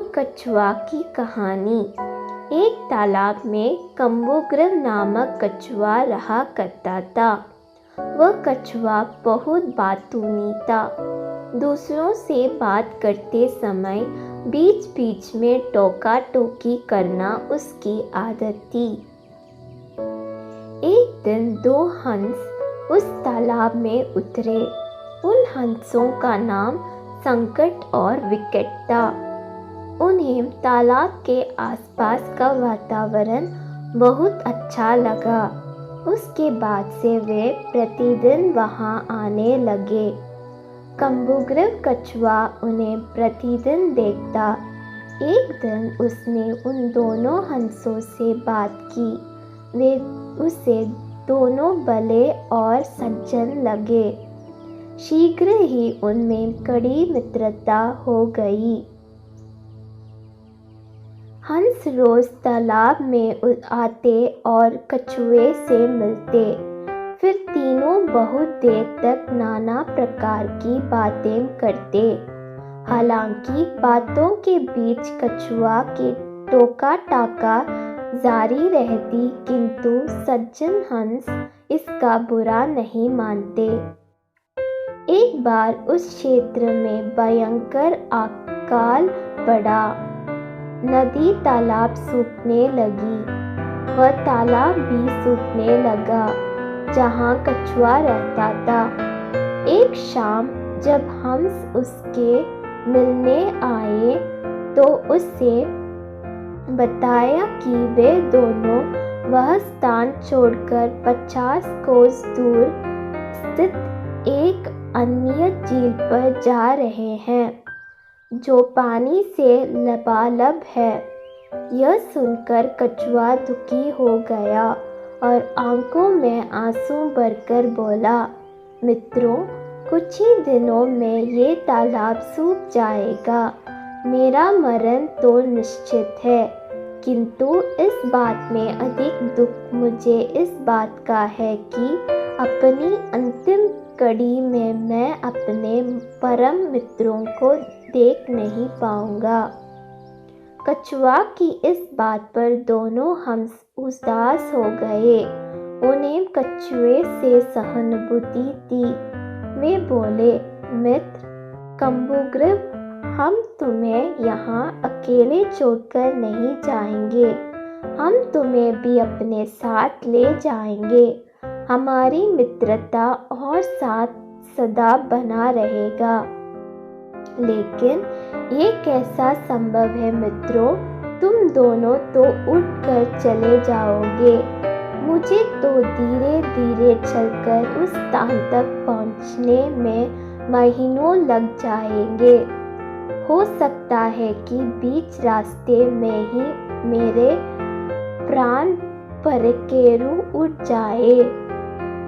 कछुआ की कहानी। एक तालाब में कम्बुग्रव नामक कछुआ रहा करता था। वह कछुआ बहुत बातूनी था। दूसरों से बात करते समय बीच बीच में टोका टोकी करना उसकी आदत थी। एक दिन दो हंस उस तालाब में उतरे। उन हंसों का नाम संकट और विकट था। उन्हें तालाब के आसपास का वातावरण बहुत अच्छा लगा। उसके बाद से वे प्रतिदिन वहां आने लगे। कम्बुग्रव कछुआ उन्हें प्रतिदिन देखता। एक दिन उसने उन दोनों हंसों से बात की। वे उसे दोनों भले और सज्जन लगे। शीघ्र ही उनमें कड़ी मित्रता हो गई। हंस रोज तालाब में आते और कछुए से मिलते। फिर तीनों बहुत देर तक नाना प्रकार की बातें करते। हालांकि बातों के बीच कछुआ की टोका टाका जारी रहती, किंतु सज्जन हंस इसका बुरा नहीं मानते। एक बार उस क्षेत्र में भयंकर अकाल पड़ा। नदी तालाब सूखने लगी। वह तालाब भी सूखने लगा जहाँ कछुआ रहता था। एक शाम जब हंस उसके मिलने आए तो उससे बताया कि वे दोनों वह स्थान छोड़कर 50 कोस दूर स्थित एक अन्य झील पर जा रहे हैं, जो पानी से लबालब है। यह सुनकर कछुआ दुखी हो गया और आंखों में आंसू भरकर बोला, मित्रों, कुछ ही दिनों में ये तालाब सूख जाएगा। मेरा मरण तो निश्चित है, किंतु इस बात में अधिक दुख मुझे इस बात का है कि अपनी अंतिम कड़ी में मैं अपने परम मित्रों को देख नहीं पाऊंगा। कछुआ की इस बात पर दोनों हंस उदास हो गए। उन्हें कछुए से सहानुभूति थी। वे बोले, मित्र कम्बुग्रव, हम तुम्हें यहाँ अकेले छोड़कर नहीं जाएंगे। हम तुम्हें भी अपने साथ ले जाएंगे। हमारी मित्रता और साथ सदा बना रहेगा। लेकिन ये कैसा संभव है मित्रों? तुम दोनों तो उड़कर चले जाओगे। मुझे तो धीरे धीरे चलकर उस स्थान तक पहुँचने में महीनों लग जाएंगे। हो सकता है कि बीच रास्ते में ही मेरे प्राण पखेरु उड़ जाए।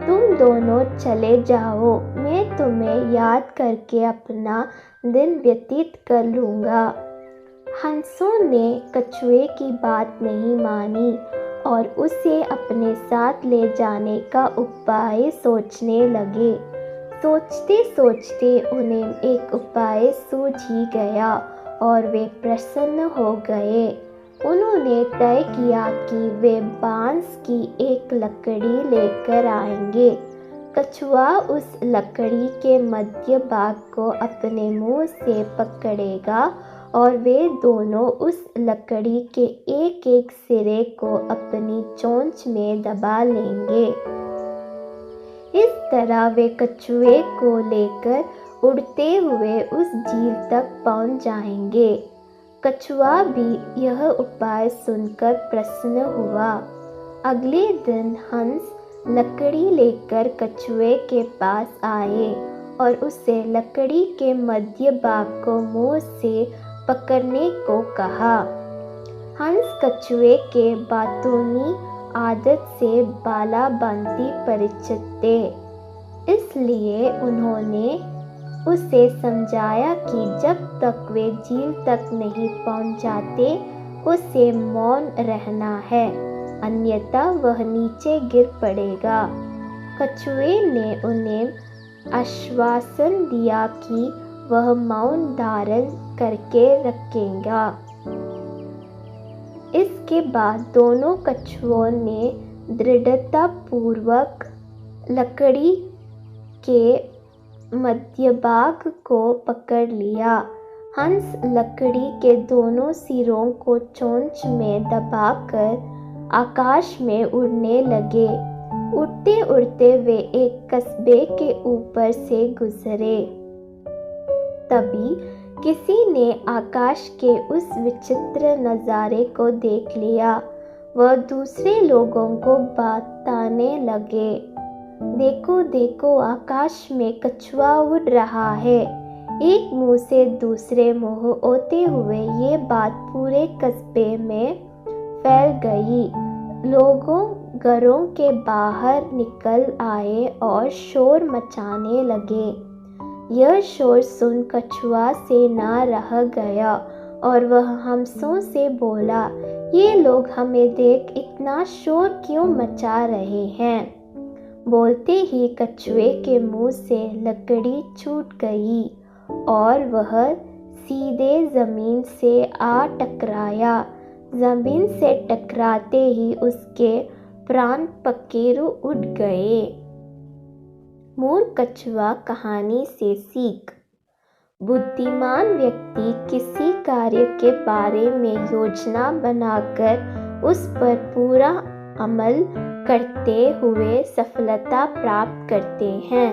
तुम दोनों चले जाओ, मैं तुम्हें याद करके अपना दिन व्यतीत कर लूँगा। हंसों ने कछुए की बात नहीं मानी और उसे अपने साथ ले जाने का उपाय सोचने लगे। सोचते सोचते उन्हें एक उपाय सूझ ही गया और वे प्रसन्न हो गए। उन्होंने तय किया कि वे बांस की एक लकड़ी लेकर आएंगे। कछुआ उस लकड़ी के मध्य भाग को अपने मुंह से पकड़ेगा और वे दोनों उस लकड़ी के एक एक सिरे को अपनी चोंच में दबा लेंगे। इस तरह वे कछुए को लेकर उड़ते हुए उस झील तक पहुंच जाएंगे। कछुआ भी यह उपाय सुनकर प्रसन्न हुआ। अगले दिन हंस लकड़ी लेकर कछुए के पास आए और उसे लकड़ी के मध्य भाग को मुंह से पकड़ने को कहा। हंस कछुए के बातूनी आदत से बालाबंती परिचित थे, इसलिए उन्होंने उसे समझाया कि जब तक वे झील तक नहीं पहुंच जाते उसे मौन रहना है, अन्यथा वह नीचे गिर पड़ेगा। कछुए ने उन्हें आश्वासन दिया कि वह मौन धारण करके रखेगा। इसके बाद दोनों कछुओं ने दृढ़तापूर्वक लकड़ी के मध्यभाग को पकड़ लिया। हंस लकड़ी के दोनों सिरों को चोंच में दबाकर आकाश में उड़ने लगे। उड़ते उड़ते वे एक कस्बे के ऊपर से गुजरे। तभी किसी ने आकाश के उस विचित्र नज़ारे को देख लिया। वह दूसरे लोगों को बताने लगे, देखो देखो, आकाश में कछुआ उड़ रहा है। एक मुंह से दूसरे मुंह होते हुए ये बात पूरे कस्बे में फैल गई। लोगों घरों के बाहर निकल आए और शोर मचाने लगे। यह शोर सुन कछुआ से ना रह गया और वह हंसों से बोला, ये लोग हमें देख इतना शोर क्यों मचा रहे हैं। बोलते ही कछुए के मुंह से लकड़ी छूट गई और वह सीधे जमीन से आ टकराया। जमीन से टकराते ही उसके प्राण पखेरु उड़ गए। मूर्ख कछुआ कहानी से सीख। बुद्धिमान व्यक्ति किसी कार्य के बारे में योजना बनाकर उस पर पूरा अमल करते हुए सफलता प्राप्त करते हैं,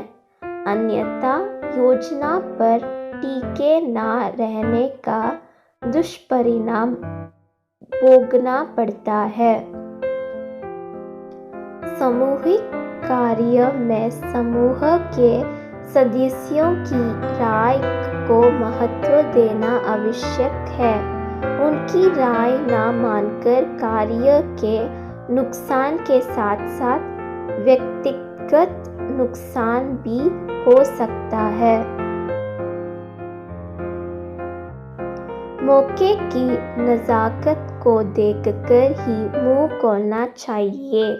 अन्यथा योजना पर टिके ना रहने का दुष्परिणाम भोगना पड़ता है। सामूहिक कार्य में समूह के सदस्यों की राय को महत्व देना आवश्यक है। उनकी राय ना मानकर कार्य के नुकसान के साथ साथ व्यक्तिगत नुकसान भी हो सकता है। मौके की नज़ाकत को देखकर ही मुंह खोलना चाहिए।